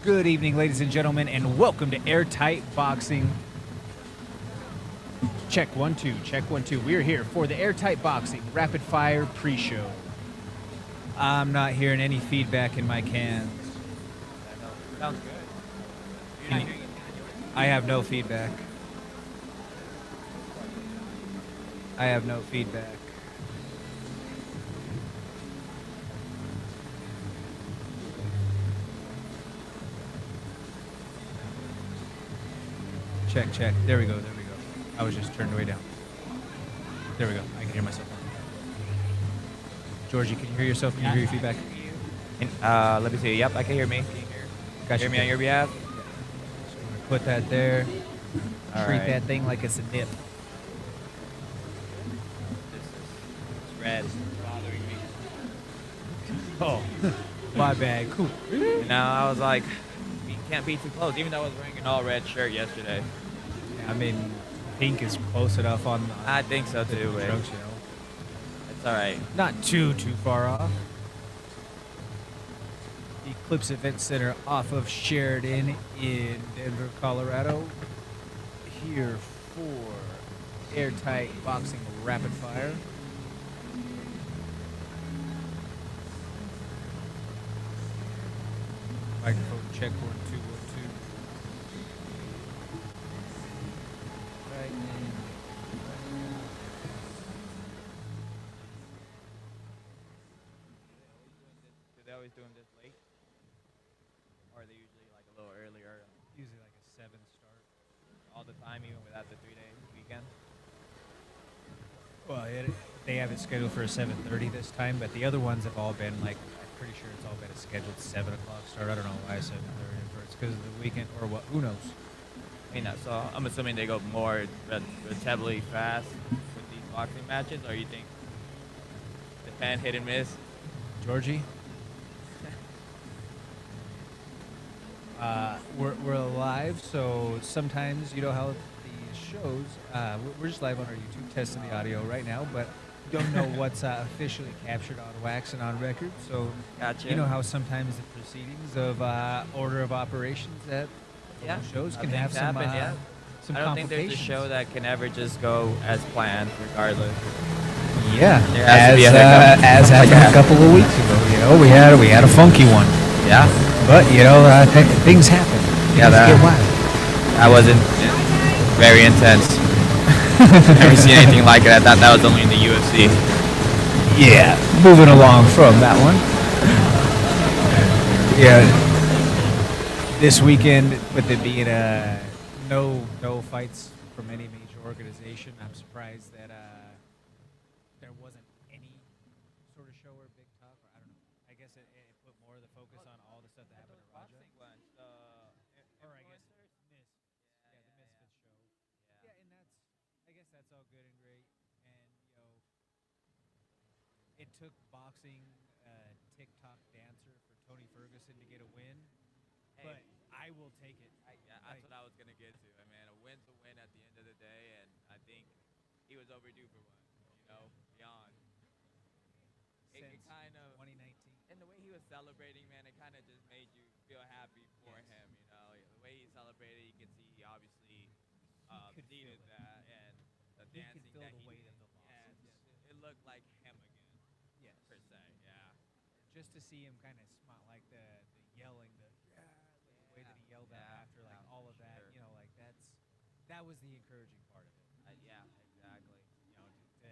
Good evening, ladies and gentlemen, and welcome to Airtight Boxing. Check 1 2, check 1 2. We're here for the Airtight Boxing Rapid Fire pre-show. I'm not hearing any feedback in my cans. Sounds good. You're not hearing anything on yours? I have no feedback. I have no feedback. Check, check. There we go, there we go. I was just turned way down. There we go. I can hear myself. Georgie, can you hear yourself? Can you hear your feedback? Let me see. Yep, I can hear me. Can you Gotcha. hear me on your behalf? Put that there. All Treat right. that thing like it's a nip. It's red. It's bothering me. Oh, my bad. Cool. You know, I was like, you can't be too close, even though I was wearing an all red shirt yesterday. I mean, pink is close enough on I think so the too, but trunks, you know. it's all right. Not too far off. The Eclipse Event Center off of Sheridan in Denver, Colorado. Here for Airtight Boxing Rapid Fire. Microphone check 1 2 1 2. Right in. Do they always do them this late? Or are they usually like a little earlier? Usually like a 7 start. All the time, even without the 3-day weekend? Well, they have it scheduled for a 7:30 this time, but the other ones have all been like, I'm pretty sure it's all been a scheduled 7 o'clock start. I don't know why 7:30. If it's because of the weekend or what? Who knows? I mean, so I'm assuming they go more relatively fast with these boxing matches, or you think depend hit and miss? Georgie? We're live, so sometimes you know how the shows. We're just live on our YouTube, testing the audio right now, but don't know what's officially captured on wax and on record. So Gotcha. you know how sometimes the proceedings of order of operations at Yeah, shows can things have some happen, yeah. some I don't think there's a complications. show that can ever just go as planned, regardless. Yeah, There has to be a as hiccup. happened a couple of weeks ago. You know, we had a funky one, Yeah, but you know, things happen. Yeah, Things that- get wild. that wasn't very intense. Never seen anything like it. I thought that was only in the UFC. Yeah, moving along from that one. Yeah, this weekend with it being no fights from any major organization, I'm surprised that there wasn't any sort of show or big talk. Or I don't know. I guess it put more of the focus on all the stuff that happened at Raja. Or I guess Miss. Yeah, the Misfits show. Yeah, and I guess that's all good and great. And you know, it took boxing TikTok dancer for Tony Ferguson to get a win, Hey. but I will take it. That's what I was gonna get to. I mean, a win's a win at the end of the day, and I think he was overdue for one. You know, beyond. It Since kind of 2019. and the way he was celebrating, man, it kind of just made you feel happy for Yes. him. You know, the way he celebrated, you could see he obviously could needed feel it. that, and the He could dancing feel that the he weight did. of the Yeah, losses. it looked like him again, Yes. per se. Yeah. Just to see him kind of smile, like the yelling, the way that he yelled out Yeah, after, like yeah, all for of that, sure. you know, like that was the encouraging part of it. Yeah, exactly. You know, to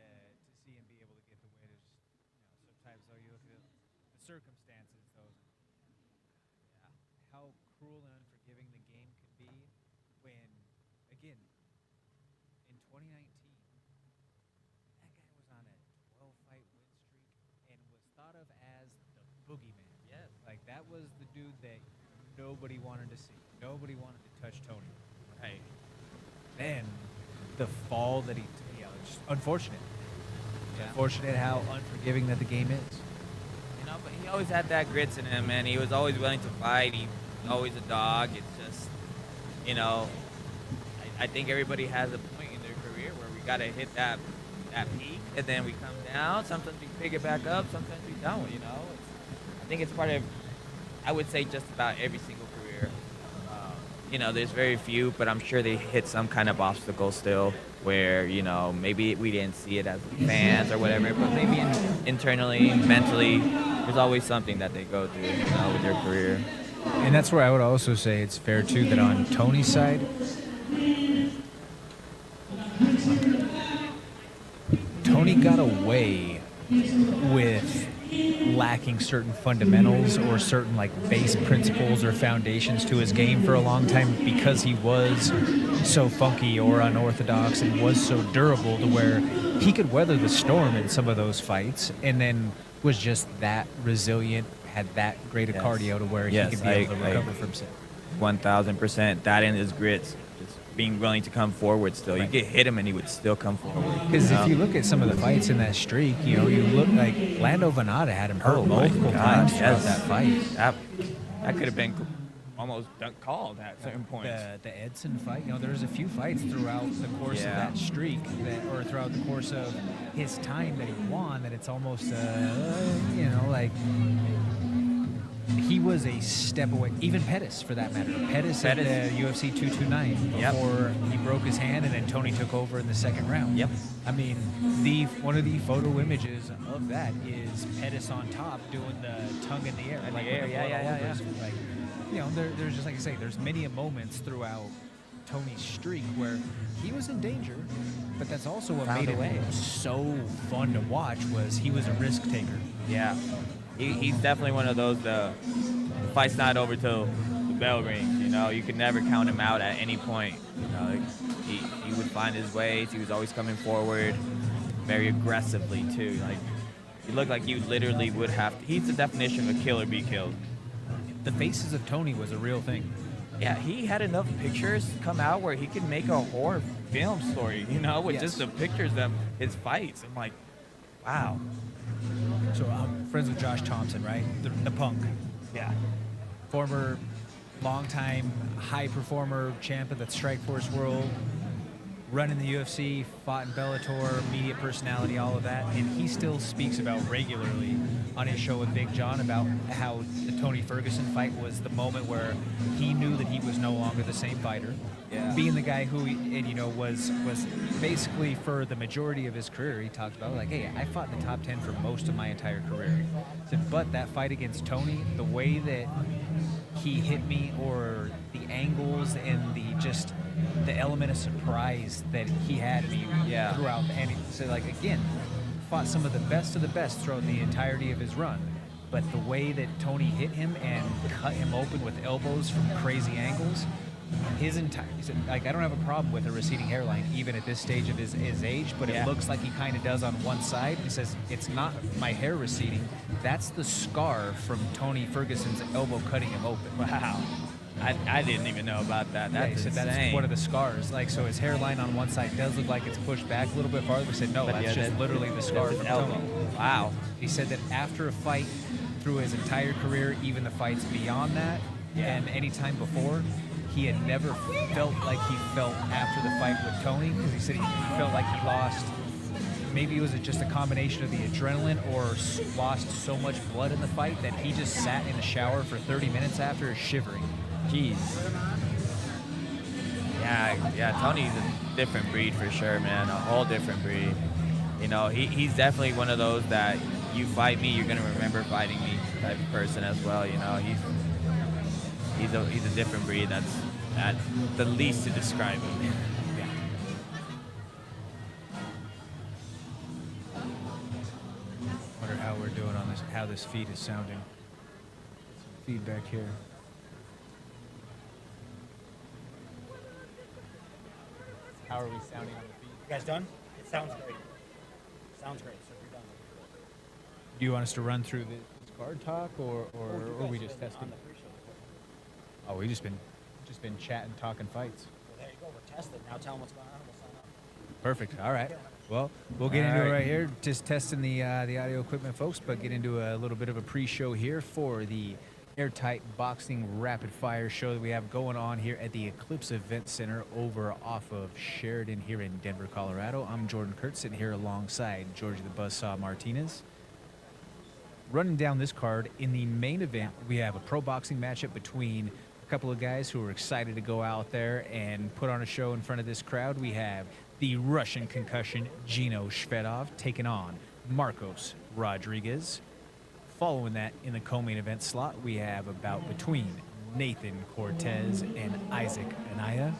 see him be able to get the win is, you know, sometimes though you look at the circumstances, though, Yeah. how cruel and unforgiving the game can be when, again, in 2019, that guy was on a 12-fight win streak and was thought of as the boogeyman. Yes. Like, that was the dude that nobody wanted to see. Nobody wanted to touch Tony. Right. Then, the fall that he, you know, just unfortunate. It's Yeah. unfortunate how unforgiving that the game is. You know, but he always had that grits in him, man. He was always willing to fight. He was always a dog. It's just, you know, I think everybody has a point in their career where we got to hit that peak, and then we come down. Sometimes we pick it back up. Sometimes we don't. You know, I think it's part of, I would say, just about every single career. there's very few, but I'm sure they hit some kind of obstacle still where, maybe we didn't see it as fans or whatever, but maybe internally, mentally, there's always something that they go through, with their career. And that's where I would also say it's fair too that on Tony's side, Tony got away with lacking certain fundamentals or certain like base principles or foundations to his game for a long time because he was so funky or unorthodox and was so durable to where he could weather the storm in some of those fights and then was just that resilient, had that great a Yes. cardio to where Yes, he could be able to recover from it. 1000%. That and his grits, just being willing to come forward still. Right. You could hit him and he would still come forward. Because if you look at some of the fights in that streak, you look like Lando Venata had him hurt multiple times throughout that fight. That could have been almost called at certain points. The Edson fight, there's a few fights throughout the course of that streak or throughout the course of his time that he won that it's almost, like he was a step away. Even Pettis, for that matter. Pettis at the UFC 229 before he broke his hand and then Tony took over in the second round. Yep. I mean, one of the photo images of that is Pettis on top doing the tongue in the air. In like the air, with the blood all over yeah. his- Like, there's just like I say, there's many moments throughout Tony's streak where he was in danger, but that's also what Found made a way. it so fun to watch was he was a risk taker. Yeah. He's definitely one of those, the fight's not over till the bell rings, You could never count him out at any point. He would find his ways. He was always coming forward very aggressively, too. Like, he looked like you literally would have to. He's the definition of a kill or be killed. The Faces of Tony was a real thing. Yeah, he had enough pictures come out where he could make a horror film story, with just the pictures of his fights. I'm like, wow. So I'm friends with Josh Thompson, right? The punk. Yeah. Former, longtime high performer, champ of the Strikeforce world, run in the UFC, fought in Bellator, media personality, all of that. And he still speaks about regularly on his show with Big John about how the Tony Ferguson fight was the moment where he knew that he was no longer the same fighter. Yeah. Being the guy who was basically for the majority of his career, he talked about like, hey, I fought in the top 10 for most of my entire career. He said, but that fight against Tony, the way that he hit me or the angles and the element of surprise that he had me throughout. And so like, again, fought some of the best throughout the entirety of his run. But the way that Tony hit him and cut him open with elbows from crazy angles, he said, like, I don't have a problem with a receding hairline even at this stage of his age, but it looks like he kind of does on one side. He says, it's not my hair receding. That's the scar from Tony Ferguson's elbow cutting him open. Wow. I didn't even know about that. That's he said insane. that's one of the scars. Like, so his hairline on one side does look like it's pushed back a little bit farther. He said, no, that's just literally the scar his from elbow. Tony. Wow. He said that after a fight, through his entire career, even the fights beyond that, and any time before, he had never felt like he felt after the fight with Tony, because he said he felt like he lost. Maybe it was just a combination of the adrenaline or lost so much blood in the fight that he just sat in the shower for 30 minutes after shivering. Jeez. Yeah, Tony's a different breed for sure, man. A whole different breed. He's definitely one of those that you fight me, you're gonna remember fighting me type of person as well. He's a different breed. That's the least to describe him. Wonder how we're doing on this, how this feed is sounding. Some feedback here. How are we sounding on the feed? You guys done? It sounds great. Sounds great. So you're done. Do you want us to run through this card talk, or we just testing? On the pre-show. Oh, we just been chatting, talking fights. Well, there you go. We're testing. Now tell them what's going on. We'll sign up. Perfect. All right. Well, we'll get into it right here. Just testing the audio equipment, folks, but get into a little bit of a pre-show here for the Airtight Boxing Rapid Fire show that we have going on here at the Eclipse Event Center over off of Sheridan here in Denver, Colorado. I'm Jordan Kurtz, sitting here alongside Georgie the Buzzsaw Martinez. Running down this card, in the main event, we have a pro boxing matchup between A couple of guys who are excited to go out there and put on a show in front of this crowd. We have the Russian concussion Gino Shvedov taking on Marcos Rodriguez. Following that, in the co-main event slot, we have a bout between Nathan Cortez and Isaac Anaya.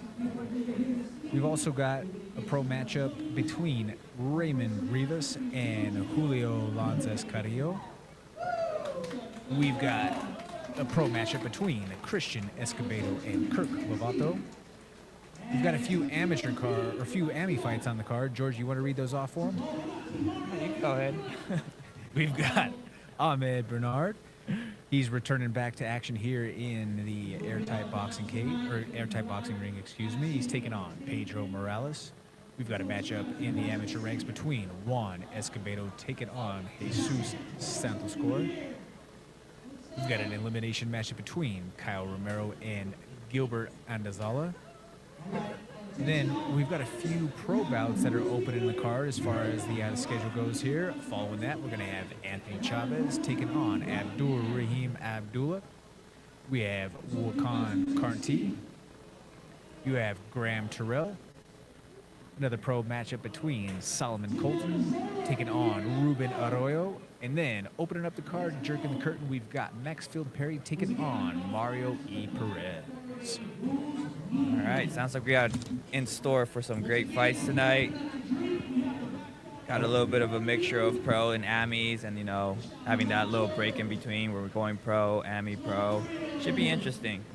We've also got a pro matchup between Raymond Rivas and Julio Lanzas Carrillo. We've got a pro matchup between Christian Escobedo and Kirk Lovato. We've got a few AMI fights on the card. George, you want to read those off for him? You can go ahead. We've got Ahmed Bernard. He's returning back to action here in the Airtight boxing ring, excuse me. He's taking on Pedro Morales. We've got a matchup in the amateur ranks between Juan Escobedo taking on Jesus Santos Cor. We've got an elimination matchup between Kyle Romero and Gilbert Andazala. Then we've got a few pro bouts that are open in the card as far as the schedule goes here. Following that, we're going to have Anthony Chavez taking on Abdul Rahim Abdullah. We have Wakan Karnti. You have Graham Terrell. Another pro matchup between Solomon Colton taking on Ruben Arroyo. And then opening up the card, jerking the curtain, we've got Maxfield Perry taking on Mario E. Perez. All right, sounds like we got in store for some great fights tonight. Got a little bit of a mixture of pro and AMIs, and having that little break in between where we're going pro, AMI, pro. Should be interesting.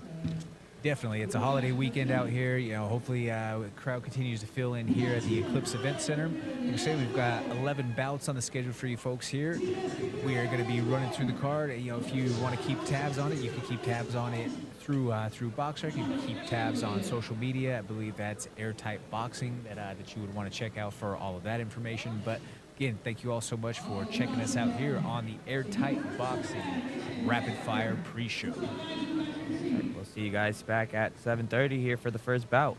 Definitely. It's a holiday weekend out here. Hopefully the crowd continues to fill in here at the Eclipse Event Center. Like I say, we've got 11 bouts on the schedule for you folks here. We are going to be running through the card. If you want to keep tabs on it, you can keep tabs on it through BoxRec. You can keep tabs on social media. I believe that's Airtight Boxing that you would want to check out for all of that information. But again, thank you all so much for checking us out here on the Airtight Boxing Rapid Fire Pre-Show. We'll see you guys back at 7:30 here for the first bout.